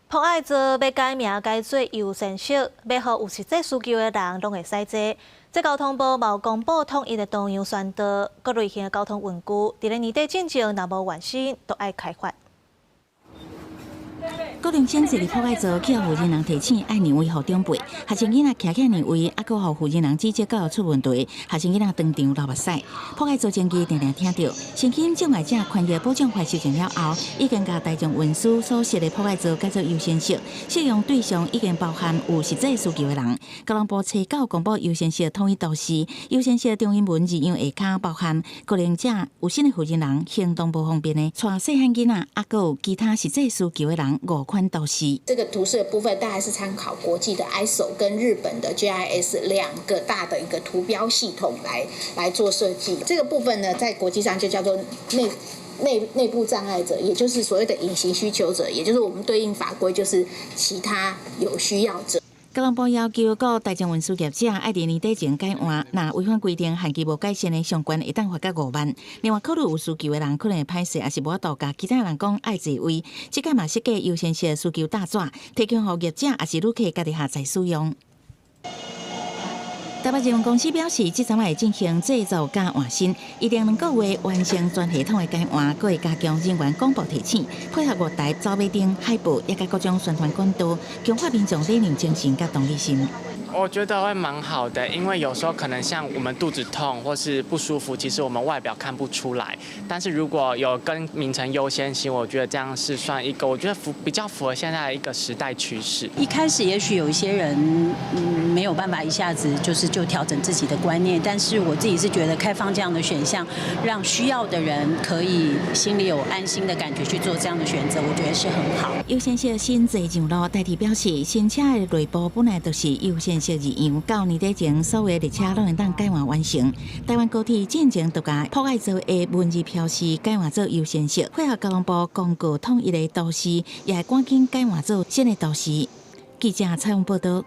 Speaker 1: 博爱座要改名改做优先式，要互有实际需求的人拢会使坐。这交通部嘛有公布统一的多样选择，各类型的交通运具，伫咧年底进前若无完成，都爱开发。
Speaker 9: 高龄县市的博爱座，去互负责人提醒爱让位互长辈，学生囡仔徛起让位，啊，搁互负责人指责到出问题，学生囡仔当场流目屎。博爱座前期常常听到，先请障碍者权益保障法修正了后，已经甲大众运输所设的博爱座改做优先式，适用对象已经包含有实际需求的人。交通部初9公布优先式统一都市，优先式中英文字样下骹包含高龄者、有身的负责人、行动不方便的、带细汉囡仔，啊，搁有其他实际需求的人5款都是。
Speaker 18: 这个图示的部分，大概是参考国际的 ISO 跟日本的 GIS 2个大的一个图标系统来做设计。这个部分呢，在国际上就叫做内部障碍者，也就是所谓的隐形需求者，也就是我们对应法规就是其他有需要者。
Speaker 9: 交通部要求各大众运输业者爱伫年底前改换，若违反规定限期无改善的相关，会当罚甲5万。另外，考虑有需求的人可能会歹势，也是无法度甲其他人讲爱座位。即个嘛设计优先式需求大纸，提供予业者也是旅客家己下载使用。台北捷运公司表示，即阵会进行制造甲换新，一定2个月完成全系统的改换，佫会加强人员广播提醒，配合月台走马灯、海报，也甲各种宣传管道，强化民众理念精神甲同理心。
Speaker 19: 我觉得会蛮好的，因为有时候可能像我们肚子痛或是不舒服，其实我们外表看不出来。但是如果有跟名称优先性，我觉得这样是算一个，我觉得比较符合现在的一个时代趋势。
Speaker 20: 一开始也许有一些人没有办法一下子就调整自己的观念，但是我自己是觉得开放这样的选项，让需要的人可以心里有安心的感觉去做这样的选择，我觉得是很好。
Speaker 9: 优先式新坐上路，代替表示新车的内部本来就是优先式二样，到年底前所有的列车拢会当改换完成。台湾高铁进前就甲博爱座的文字标示改换做优先式，配合交通部公告统一的都市，也会赶紧改换做新的都市。记者采访报道。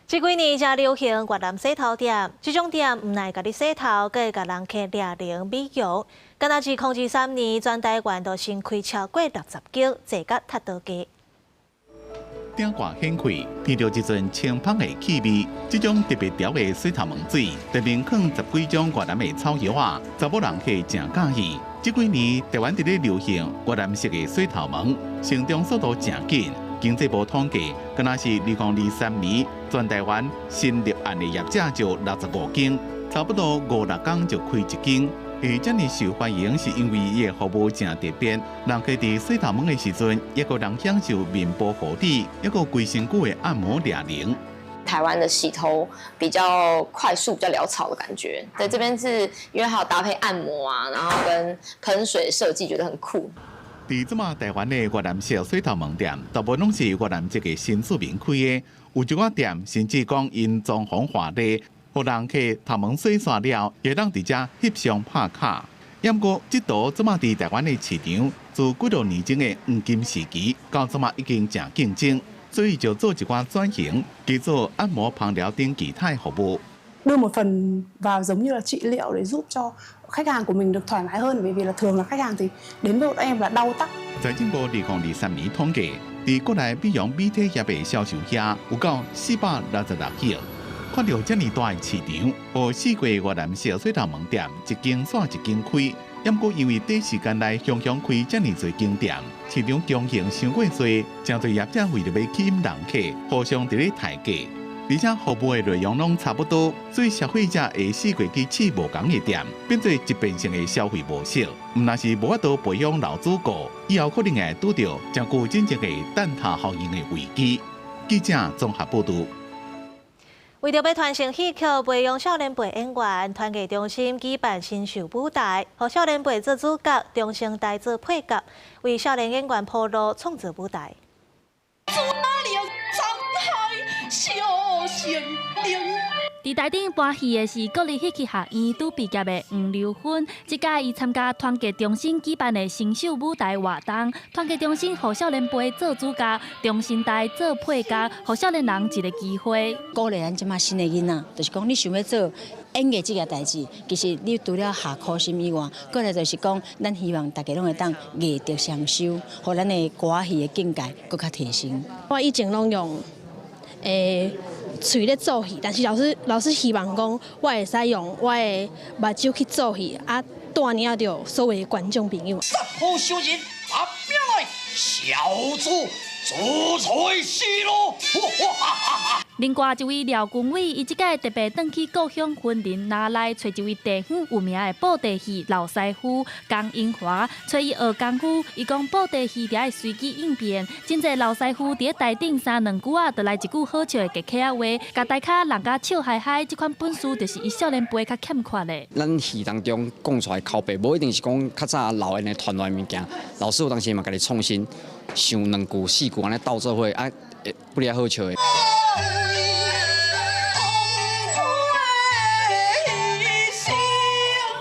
Speaker 1: 这几年正流行越南洗头店，这种店唔但甲你洗头，佮会甲人客掠零美容。敢若自2023年，全台湾都新开超过60间，坐甲踢倒机。
Speaker 14: 顶挂显开，闻到一阵清芳的气味。这种特别调的洗头毛水，特别放10几种越南的草药啊，查某人客真喜意。这几年台湾伫咧流行越南式的洗头毛，成长速度真紧。经济部统计，敢若是2023年，全台湾新立案的业者就65间，差不多5-6天就开一间。会这么受欢迎，是因为伊的服务真特别，人可伫洗头毛的时阵，也个人享受面部护理，也个规身躯的按摩俩零。
Speaker 21: 台湾的洗头比较快速、比较潦草的感觉，在这边是因为还有搭配按摩啊，然后跟喷水设计，觉得很酷。
Speaker 14: 伫这么台湾的越南式洗头毛店，大部分拢是越南籍嘅新住民开的，有一寡店甚至讲因装潢华丽。互人客头毛洗刷了，会当伫遮翕相拍卡。不过，这道这么伫台湾的市场，自几多年前的黄金时期到这么已经真竞争，所以就做一寡转型，叫做按摩、旁疗等其他服务。
Speaker 22: đưa một phần vào giống như là trị liệu để giúp cho khách hàng của mình được thoải mái hơn, bởi vì là thường là khách hàng thì đến với em là đau tắc.
Speaker 14: 财政部2023年统计，伫国内美容美体业的销售额有到466亿。看到这么大的市场，和4个越南式洗头毛店一间线一间开。不过因为短时间内雄开这么多间店，市场供应伤过多，真多业者为了要吸引人客，互相伫咧抬价，而且服务的内容拢差不多，所以消费者会四过去试无同的店，变做一变性的消费模式。毋但是无法度培养老主顾，以后可能会拄到真具真正的蛋挞效应的危机。记者综合报道。
Speaker 1: 为着要传承戏曲，培养少年辈演员，团结中心举办新秀舞台，和少年辈做主角，中生代做配角，为少年演员铺路创造舞台。
Speaker 2: 伫台顶搬戏的是国立戏剧学院拄毕业的黄刘芬，这届伊参加团结中心举办的新秀舞台活动。团结中心和少年辈做主角，中心台做配角，和少年人一个机会。
Speaker 5: 鼓励咱即马新的囡仔，就是讲你想要做演艺这件代志，其实你除了下苦心以外，过来就是讲，咱希望大家拢会当艺德双修，互咱的歌戏的境界更较提升。
Speaker 6: 我以前拢用嘴咧做戏，但是老师希望讲，我会使用我的目睭去做戏，啊，带领到所有的观众朋友。
Speaker 7: 十号小人发表来，小主主宰西路。
Speaker 2: 另外一位廖君伟，伊即届特别转去故乡云林拿来找一位地方有名的布袋戏老师傅江英华，找伊学功夫。伊讲布袋戏就爱随机应变，真侪老师傅伫台顶3、2句啊，就来一句好笑的客家话，甲大家人家笑嗨嗨。这款本事就是伊少年辈较欠缺的。
Speaker 8: 咱戏当中讲出来口碑，无一定是讲较早老人的传来物件，老师有当时嘛，家己创新，想2句、4句安尼斗做伙，啊，不哩好笑的。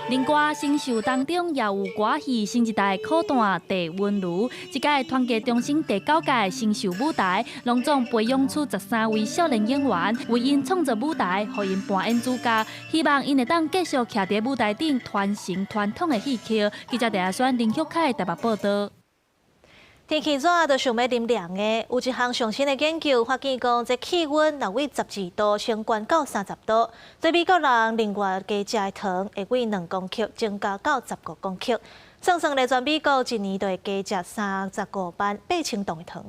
Speaker 2: 另外，新秀当中也有歌戏新一代苦弹地温如，这届团结中心第9届新秀舞台，隆重培养出13位少年演员，为因创造舞台，互因扮演主角，希望因会当继续徛在舞台顶传承传统的戏曲。记者陈亚轩、林旭凯台北报道。
Speaker 1: 天气热就想要啉凉的，有一项上新的研究发现讲，这气温若为12度升悬到30度，对美国人另外加食的糖会为2公克增加到15公克，算算咧，全美国一年就会加食35万8,000吨的糖。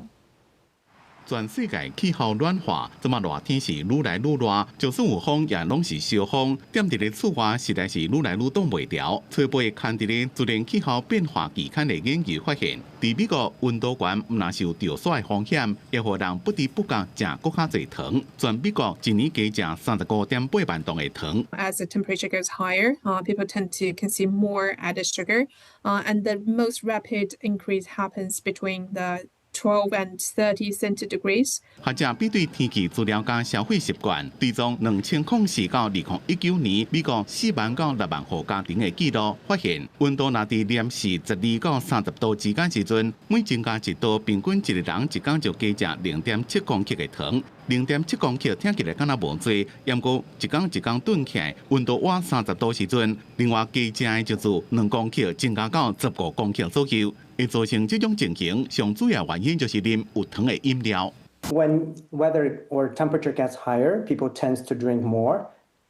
Speaker 14: 全世界气候暖化，即马热天是愈来愈热，就算有风也拢是小风，踮伫咧厝外实在是愈来愈挡袂牢。初步看伫咧自然气候变化期刊的研究发现，伫美国温度悬毋但是有掉雪的风险，也互人不知不觉食更较侪糖。全美国一年加食35.8万吨的糖。
Speaker 11: As the temperature goes higher, people tend to consume more added sugar, and the most rapid increase happens between the 12 and 30 centigrades.
Speaker 14: 学者比对天气资料加消费习惯，追踪2004到2019年美国4万到6万户家庭的记录，发现温度若伫连续12到30度之间时阵，每增加1度，平均一个人一天就加食0.7公克的糖。0.7公克听起来敢若无多，不过一天炖起来，温度晚30度时阵，另外加食的就是2公克增加到15公克左右。会造成这种情形，上主要原因就是啉有糖的饮料。
Speaker 24: When weather or temperature gets higher, people tend to drink more.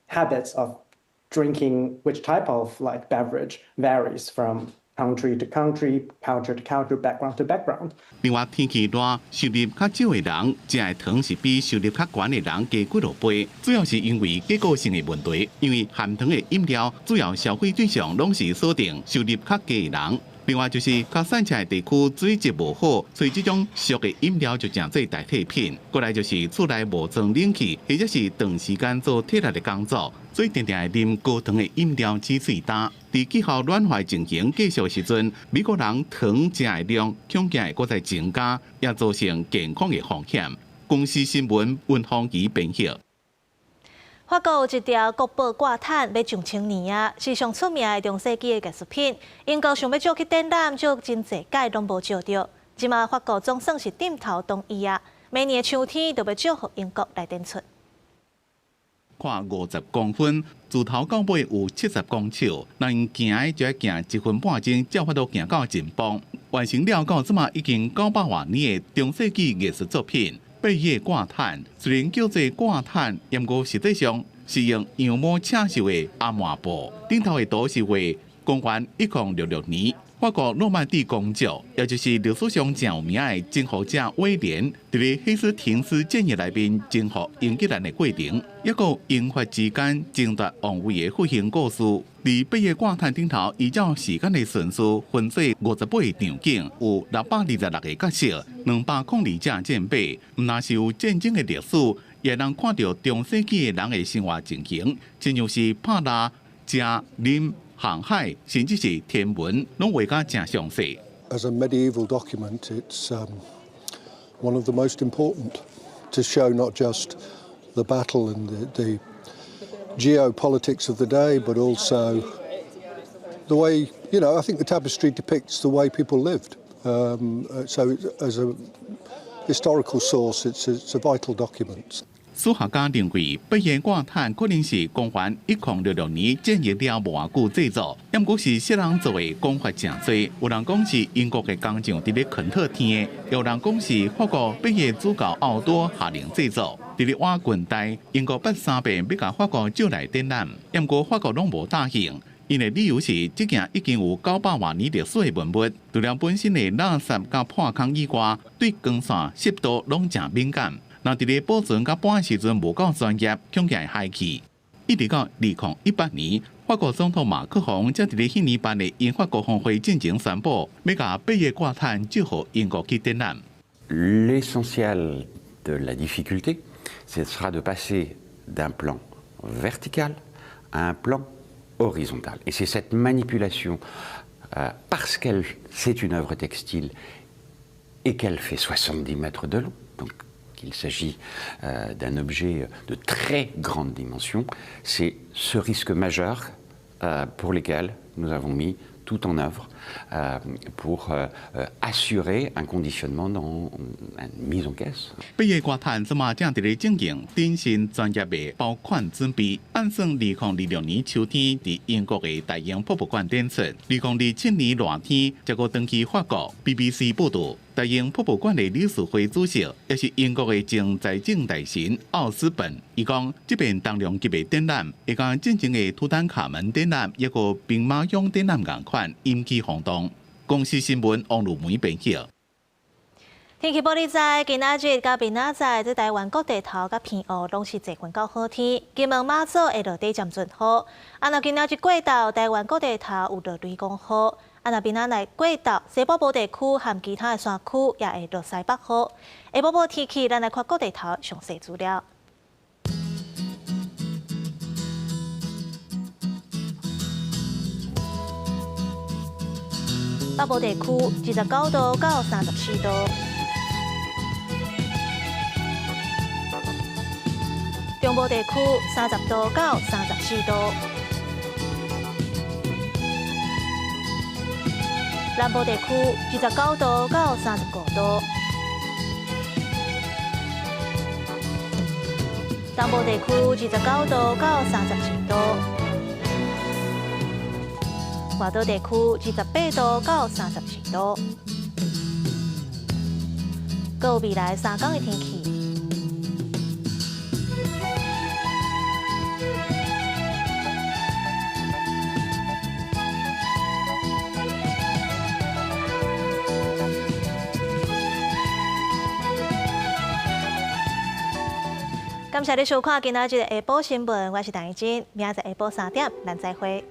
Speaker 24: Habits of drinking which type of like beverage varies from country to country, culture to culture, background to background.
Speaker 14: 另外，天气热，收入较少的人食的糖是比收入较高的人加几落倍，主要是因为结构性的问题。因为含糖的饮料主要消费对象拢是锁定收入较低的人。另外就是较山区的地区水质无好，所以这种俗的饮料就成做代替品。过来就是厝内无装冷气，或者是长时间做体力的工作，所以常常会啉高糖的饮料止喙焦。伫气候暖化情形继续时阵，美国人糖食的量恐惊会搁再增加，也造成健康的风险。公司新闻温芳仪编译。
Speaker 1: 法国有一条国宝挂毯要上千年啊，是上出名的中世纪的艺术品。英国想要借去展览，借真侪届拢无借到。即马法国总算是点头同意啊，明年的秋天就要借予英国来展出。
Speaker 14: 看50公分，自头到尾有70公尺，那因行的就要行1分半钟，才法度行到前方。完成了到即马已经900多年的中世纪艺术作品。八叶挂毯虽然叫做挂毯，不过实际上是用羊毛刺绣的阿麻布，顶头的图是画公元1066年。法国诺曼底公主，也就是历史上真有名的征服者威廉，伫咧希斯廷斯战役内面征服英格兰的过程，也有英法之间争夺王位的复兴故事。伫八叶挂毯顶头，依照时间的顺序分做58个场景，有626个角色，202架战备，毋但是有战争的历史，也能看到中世纪的人的生活情形，亲像是拍蜡、食、啉、航海，甚至是天文，拢画甲真详细。
Speaker 10: As a medieval document, it's one of the most important to show not just the battle and the geopolitics of the day, but also the way, I think the tapestry depicts the way people lived. So as a historical source, it's a vital document.
Speaker 14: 史学家认为，八叶挂毯可能是公元1066年建立了无偌久制作，毋过是昔人做的讲法真多。有人讲是英国的工匠伫咧垦特天的，有人讲是法国八叶主教奥多下令制作。伫咧瓦郡代，英国8、3遍要甲法国招来展览，毋过法国拢无答应。因的理由是，这件已经有900多年历史的文物，除了本身的垃圾甲破空以外，对光线、湿度拢真敏感。若伫咧保存甲搬的时阵无够专业，恐惊会害去。一直到2018年，法国总统马克龙才伫咧迄年办的英法国峰会进行宣布，要甲八叶挂毯借予英国去展览。
Speaker 12: L'essentiel de la difficulté, ce sera de passer d'un plan vertical à un plan horizontal. Et c'est cette manipulation, parce qu'elle c'est une œuvre textile et qu'elle fait 70 mètres de long, donc qu'il s'agit d'un objet de très grande dimension, c'est ce risque majeur pour lequel nous avons mis tout en œuvre pour assurer un conditionnement dans une mise en caisse.
Speaker 14: 八叶挂毯即马正伫咧进行典型专业的包款准备，按算2026年秋天伫英国的大英博物馆展出，2027年热天才个登去法国。BBC 报道，大英博物馆的理事会主席也是英国的前财政大臣奥斯本，伊讲，这边重量级的展览，会甲进前的图坦卡门展览，一个兵马俑展览共款引起轰动。公司新闻网络媒编辑。
Speaker 1: 天气报你知，今仔日甲明仔载，在台湾各地头甲偏乌拢是侪云到好天。金门马祖会落地渐转好。若今仔日过到台湾各地头有落雷公好。若明仔来过到西北部地区和其他的山区也会落西北好。下晡天气，咱来看各地头详细资料。北部地区29度到34度，中部地区30度到34度，南部地区29度到35度，东部地区29度到37度。外岛地区28度到37度，各有未来3天的天气。感谢你收看今仔日的下晡新闻，我是陈怡珍，明仔载下晡3点，咱再会。